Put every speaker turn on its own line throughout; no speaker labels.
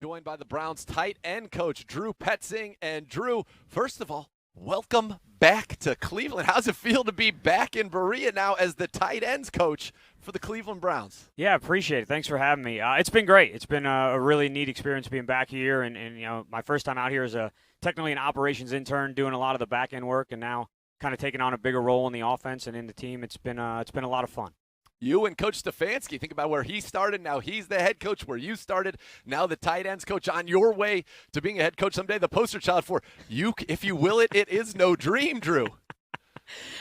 Joined by the Browns tight end coach, Drew Petzing. And Drew, first of all, welcome back to Cleveland. How's it feel to be back in Berea now as the tight ends coach for the Cleveland Browns?
Yeah, appreciate it. Thanks for having me. It's been great. It's been a really neat experience being back here, and my first time out here as technically an operations intern, doing a lot of the back end work, and now kind of taking on a bigger role in the offense and in the team. It's been a lot of fun.
You and Coach Stefanski, think about where he started. Now he's the head coach where you started. Now the tight ends coach, on your way to being a head coach someday. The poster child for you, if you will it is no dream, Drew.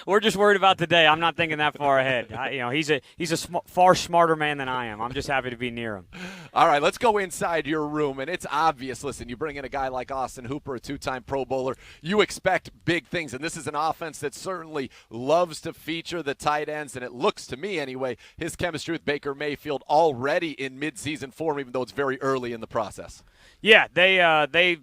We're just worried about today. I'm not thinking that far ahead. He's a far smarter man than I am. I'm just happy to be near him.
All right, let's go inside your room, and it's obvious. Listen, you bring in a guy like Austin Hooper, a two-time Pro Bowler. You expect big things, and this is an offense that certainly loves to feature the tight ends, and it looks to me anyway, his chemistry with Baker Mayfield already in midseason form, even though it's very early in the process.
Yeah, they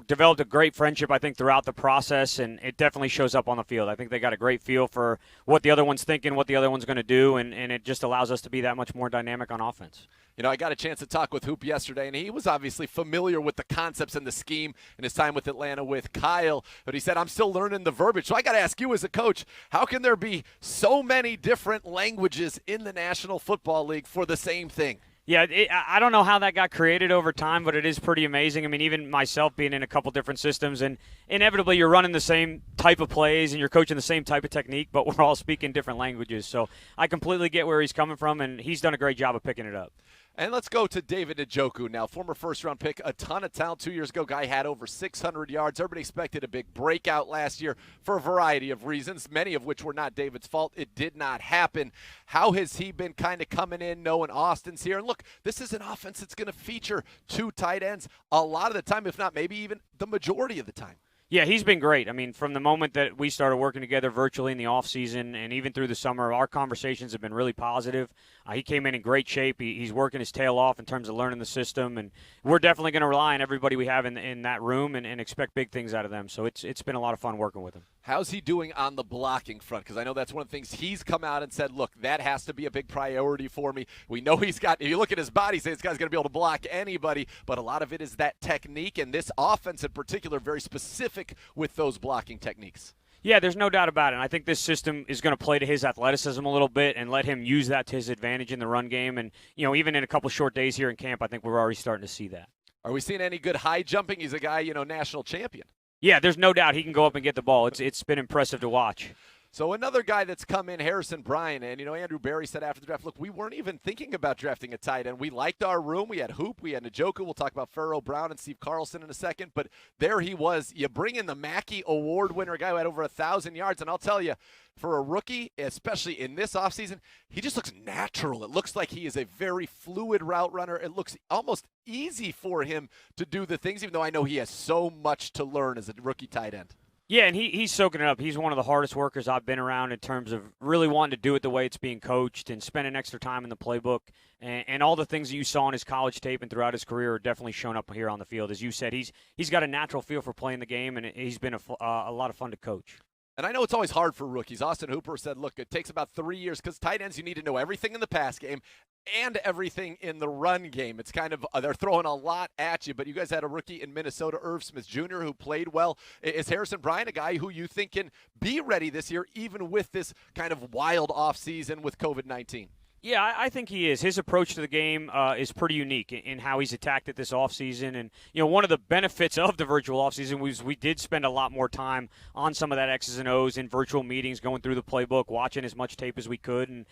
developed a great friendship, I think, throughout the process, and it definitely shows up on the field. I think they got a great feel for what the other one's thinking, what the other one's going to do, and it just allows us to be that much more dynamic on offense.
You know, I got a chance to talk with Hoop yesterday, and he was obviously familiar with the concepts and the scheme in his time with Atlanta with Kyle, but he said, I'm still learning the verbiage. So I got to ask you as a coach, how can there be so many different languages in the National Football League for the same thing?
Yeah, I don't know how that got created over time, but it is pretty amazing. I mean, even myself being in a couple different systems, and inevitably you're running the same type of plays and you're coaching the same type of technique, but we're all speaking different languages. So I completely get where he's coming from, and he's done a great job of picking it up.
And let's go to David Njoku now, former first-round pick, a ton of talent 2 years ago. Guy had over 600 yards. Everybody expected a big breakout last year for a variety of reasons, many of which were not David's fault. It did not happen. How has he been kind of coming in knowing Austin's here? And look, this is an offense that's going to feature two tight ends a lot of the time, if not maybe even the majority of the time.
Yeah, he's been great. I mean, from the moment that we started working together virtually in the offseason and even through the summer, our conversations have been really positive. He came in great shape. He's working his tail off in terms of learning the system, and we're definitely going to rely on everybody we have in that room and expect big things out of them. So it's been a lot of fun working with him.
How's he doing on the blocking front? Because I know that's one of the things he's come out and said, look, that has to be a big priority for me. We know he's got, if you look at his body, say this guy's going to be able to block anybody, but a lot of it is that technique, and this offense in particular, very specific with those blocking techniques.
Yeah, there's no doubt about it. And I think this system is going to play to his athleticism a little bit and let him use that to his advantage in the run game. And, even in a couple short days here in camp, I think we're already starting to see that.
Are we seeing any good high jumping? He's a guy, national champion.
Yeah, there's no doubt he can go up and get the ball. It's been impressive to watch.
So another guy that's come in, Harrison Bryant, and, Andrew Berry said after the draft, look, we weren't even thinking about drafting a tight end. We liked our room. We had Hoop. We had Njoku. We'll talk about Pharaoh Brown and Steve Carlson in a second. But there he was. You bring in the Mackey Award winner, a guy who had over 1,000 yards. And I'll tell you, for a rookie, especially in this offseason, he just looks natural. It looks like he is a very fluid route runner. It looks almost easy for him to do the things, even though I know he has so much to learn as a rookie tight end.
Yeah, and he's soaking it up. He's one of the hardest workers I've been around in terms of really wanting to do it the way it's being coached and spending extra time in the playbook. And all the things that you saw on his college tape and throughout his career are definitely shown up here on the field. As you said, he's got a natural feel for playing the game, and he's been a lot of fun to coach.
And I know it's always hard for rookies. Austin Hooper said, look, it takes about 3 years because tight ends, you need to know everything in the pass game and everything in the run game. It's kind of, they're throwing a lot at you, but you guys had a rookie in Minnesota, Irv Smith Jr., who played well. Is Harrison Bryant a guy who you think can be ready this year, even with this kind of wild offseason with COVID-19?
Yeah, I think he is. His approach to the game is pretty unique in how he's attacked it this offseason. And, one of the benefits of the virtual offseason was we did spend a lot more time on some of that X's and O's in virtual meetings, going through the playbook, watching as much tape as we could. And